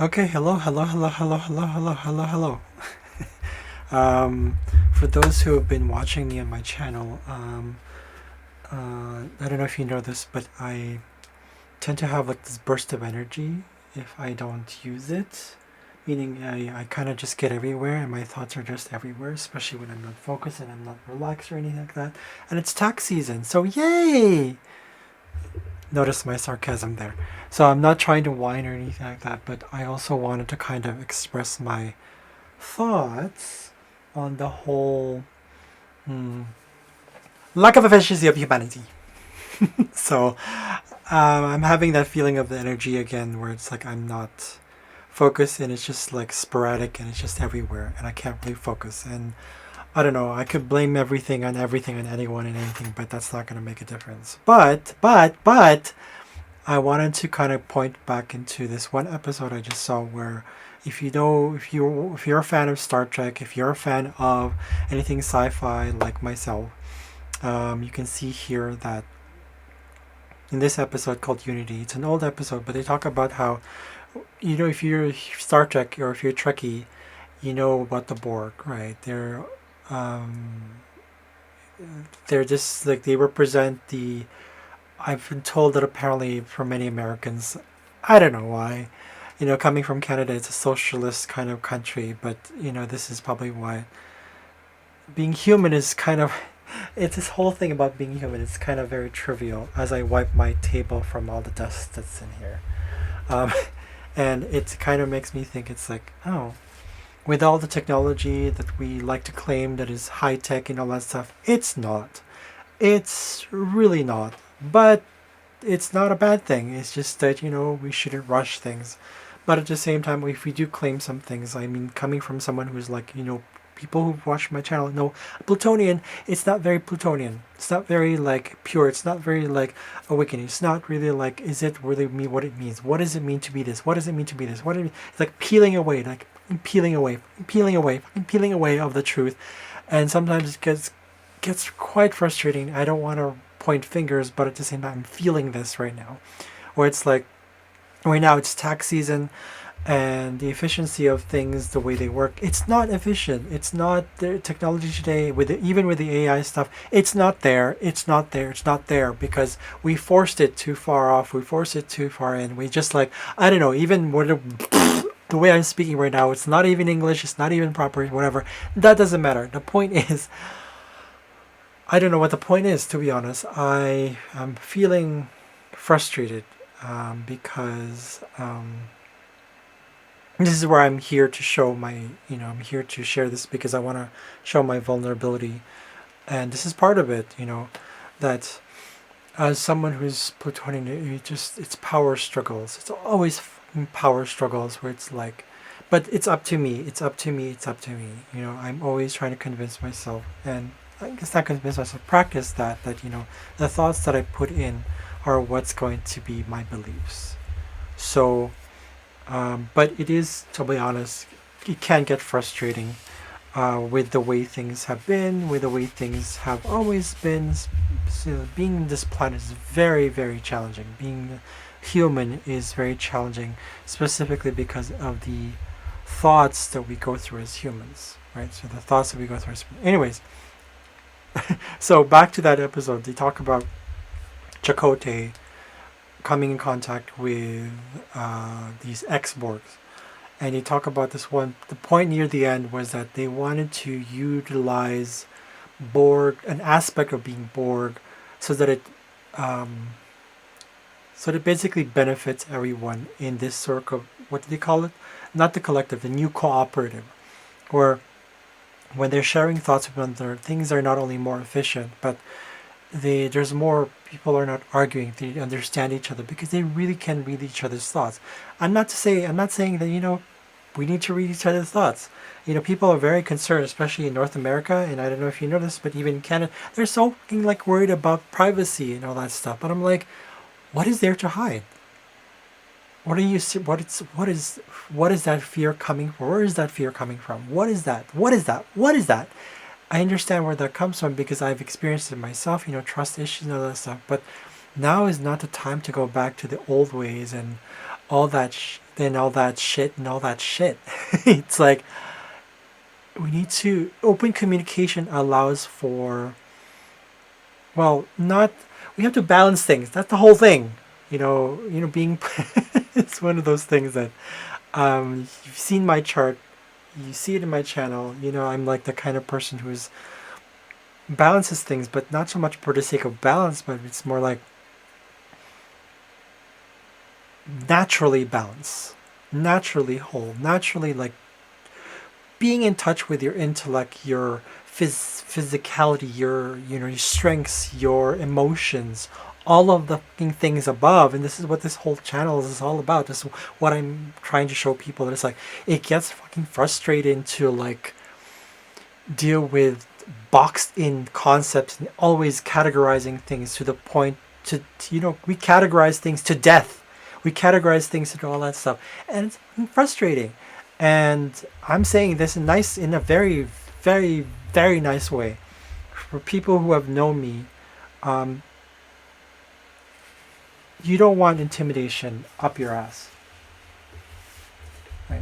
Okay, hello, hello, hello, hello, hello, hello, hello, hello. um, for those who have been watching me on my channel, I don't know if you know this, but I tend to have like this burst of energy if I don't use it. Meaning I kind of just get everywhere and my thoughts are just everywhere, especially when I'm not focused and I'm not relaxed or anything like that. And it's tax season, so yay! Notice my sarcasm there. So I'm not trying to whine or anything like that, but I also wanted to kind of express my thoughts on the whole lack of efficiency of humanity. So I'm having that feeling of the energy again where it's like I'm not focused and it's just like sporadic and it's just everywhere and I can't really focus. And I don't know, I could blame everything on anyone and anything, but that's not going to make a difference. But I wanted to kind of point back into this one episode I just saw where if you're a fan of Star Trek, if you're a fan of anything sci-fi like myself, you can see here that in this episode called Unity, it's an old episode, but they talk about how if you're Star Trek or if you're Trekkie, you know about the Borg, right? Um, they're just like they represent the. I've been told that apparently for many Americans, I don't know why, coming from Canada, it's a socialist kind of country, but this is probably why being human is kind of. It's this whole thing about being human. It's kind of very trivial as I wipe my table from all the dust that's in here. Um, and it kind of makes me think it's like, oh, with all the technology that we like to claim that is high tech and all that stuff, it's not. It's really not. But it's not a bad thing. It's just that, we shouldn't rush things. But at the same time, if we do claim some things, I mean, coming from someone who's like, people who watch my channel know plutonian, it's not very plutonian. It's not very like pure. It's not very like awakening. It's not really like, is it really me what it means? What does it mean to be this? What does it mean to be this? It's like peeling away, peeling away of the truth. And sometimes it gets quite frustrating. I don't want to point fingers, but at the same time, I'm feeling this right now. Where it's like, right now it's tax season and the efficiency of things, the way they work, it's not efficient. It's not the technology today, even with the AI stuff, it's not there. It's not there. It's not there because we forced it too far off. We forced it too far in. We just like, I don't know, even the way I'm speaking right now, it's not even English. It's not even proper, whatever. That doesn't matter. The point is, I don't know what the point is, to be honest. I am feeling frustrated because this is where I'm here to show I'm here to share this because I want to show my vulnerability. And this is part of it, that as someone who's plutonian, it's power struggles. It's always power struggles where it's like, but it's up to me. It's up to me. It's up to me. I'm always trying to convince myself and I guess not convince myself, practice that the thoughts that I put in are what's going to be my beliefs. So, but it is, to be honest, it can get frustrating with the way things have been, with the way things have always been. So being on this planet is very, very challenging. Being human is very challenging, specifically because of the thoughts that we go through as humans, right? So the thoughts that we go through as humans. Anyways, so back to that episode, they talk about Chakotay coming in contact with these ex-Borgs. And they talk about this one. The point near the end was that they wanted to utilize Borg, an aspect of being Borg, so that it basically benefits everyone in this sort of, what do they call it? Not the collective, the new cooperative, where when they're sharing thoughts with one another, things are not only more efficient, but there's more, people are not arguing, they understand each other because they really can read each other's thoughts. I'm not saying that we need to read each other's thoughts. People are very concerned, especially in North America, and I don't know if you know this, but even in Canada, they're so fucking like worried about privacy and all that stuff. But I'm like, what is there to hide? What is that fear coming from? Where is that fear coming from? What is that? What is that? What is that? I understand where that comes from because I've experienced it myself, trust issues and all that stuff. But now is not the time to go back to the old ways and all that and all that shit and all that shit. It's like we need to open communication allows for, well, not, we have to balance things. That's the whole thing. Being it's one of those things that you've seen my chart, you see it in my channel. I'm like the kind of person who's balances things, but not so much for the sake of balance, but it's more like naturally balance, naturally whole, naturally like being in touch with your intellect, your physicality, your strengths, your emotions, all of the things above. And this is what this whole channel is all about. This is what I'm trying to show people, that it's like it gets fucking frustrating to like deal with boxed in concepts and always categorizing things to the point to we categorize things to death. We categorize things to all that stuff, and it's frustrating. And I'm saying this in a very, very, very nice way. For people who have known me, you don't want intimidation up your ass. Right?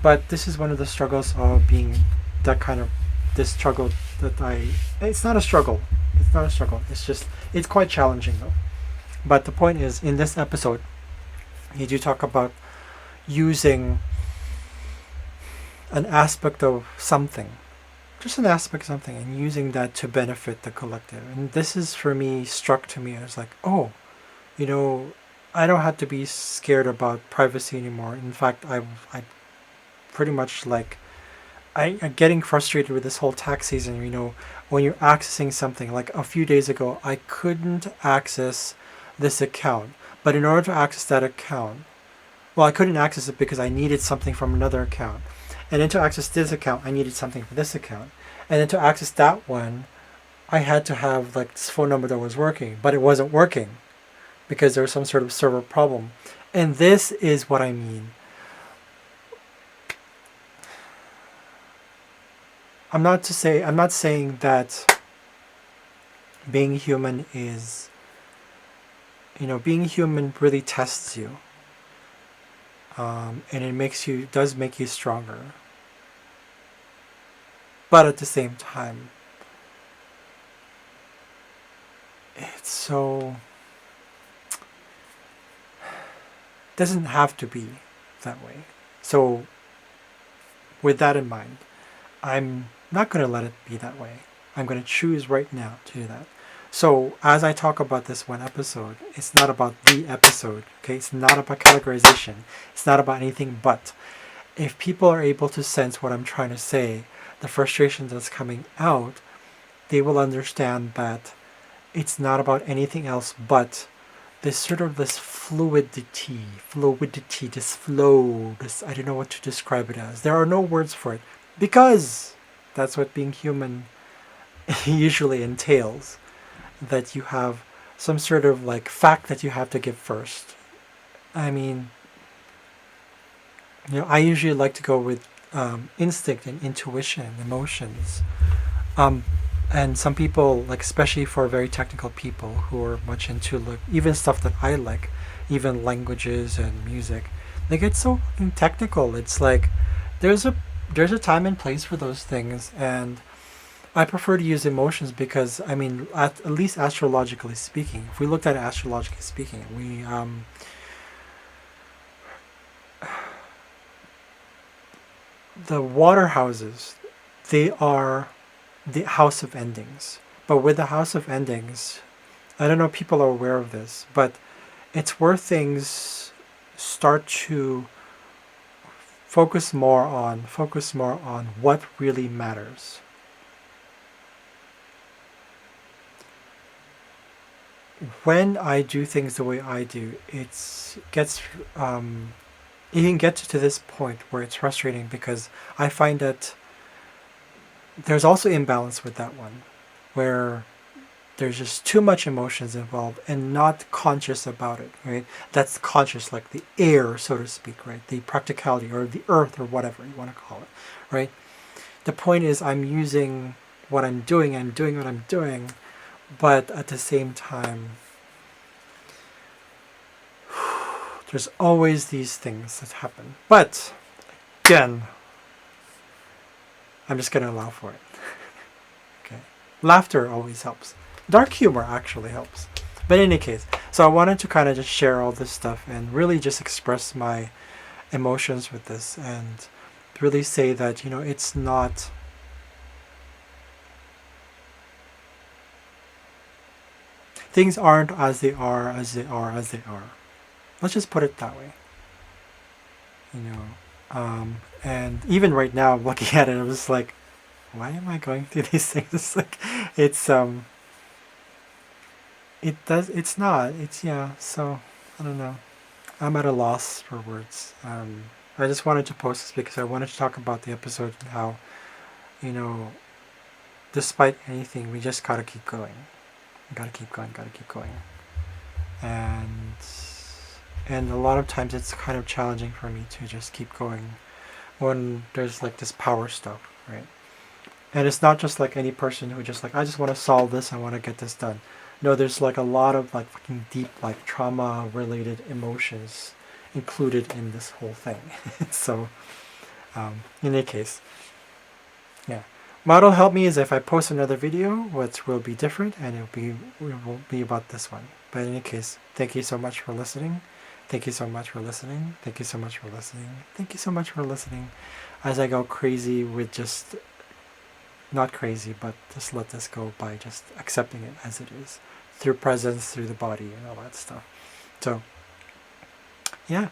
But this is one of the struggles of being that kind of, this struggle that it's not a struggle. It's not a struggle. It's quite challenging though. But the point is, in this episode, you do talk about using an aspect of something, just an aspect of something, and using that to benefit the collective. And this is, for me, struck to me as like, oh, I don't have to be scared about privacy anymore. In fact, I pretty much like, I'm getting frustrated with this whole tax season. When you're accessing something, like a few days ago, I couldn't access this account. But in order to access that account, well, I couldn't access it because I needed something from another account. And then to access this account, I needed something for this account. And then to access that one, I had to have like this phone number that was working, but it wasn't working because there was some sort of server problem. And this is what I mean. I'm not saying that being human is, being human really tests you. And it does make you stronger. But at the same time, it doesn't have to be that way. So with that in mind, I'm not going to let it be that way. I'm going to choose right now to do that. So as I talk about this one episode, it's not about the episode, okay? It's not about categorization. It's not about anything but. If people are able to sense what I'm trying to say, the frustration that's coming out, they will understand that it's not about anything else but this sort of this fluidity, this flow, I don't know what to describe it as. There are no words for it because that's what being human usually entails. That you have some sort of like fact that you have to give first. I mean, I usually like to go with instinct and intuition and emotions. And some people, like especially for very technical people who are much into like even stuff that I like, even languages and music, they get so technical. It's like there's a time and place for those things, and I prefer to use emotions because, I mean, at least astrologically speaking, if we looked at it astrologically speaking, the water houses, they are the house of endings. But with the house of endings, I don't know if people are aware of this, but it's where things start to focus more on what really matters. When I do things the way I do, it can get to this point where it's frustrating because I find that there's also imbalance with that one, where there's just too much emotions involved and not conscious about it, right? That's conscious, like the air, so to speak, right? The practicality or the earth or whatever you want to call it, right? The point is I'm using what I'm doing what I'm doing, but at the same time, There's always these things that happen. But again, I'm just gonna allow for it. Okay. Laughter always helps. Dark humor actually helps. But in any case, so I wanted to kind of just share all this stuff and really just express my emotions with this and really say that, it's not. Things aren't as they are, as they are, as they are. Let's just put it that way. You know, and even right now, I'm looking at it, I'm just like, why am I going through these things? It's like, it's it's not. It's yeah. So I don't know. I'm at a loss for words. I just wanted to post this because I wanted to talk about the episode and how, you know, despite anything, we just gotta keep going. Gotta keep going. Gotta keep going. And a lot of times it's kind of challenging for me to just keep going when there's like this power stuff, right? And it's not just like any person who just like, I just want to solve this, I want to get this done. No, there's like a lot of like fucking deep like trauma related emotions included in this whole thing. So in any case, yeah, what'll help me is if I post another video, which will be different, and it will be about this one. But in any case, thank you so much for listening. Thank you so much for listening. Thank you so much for listening. Thank you so much for listening. As I go crazy with just, not crazy, but just let this go by just accepting it as it is, through presence, through the body, and all that stuff. So, yeah.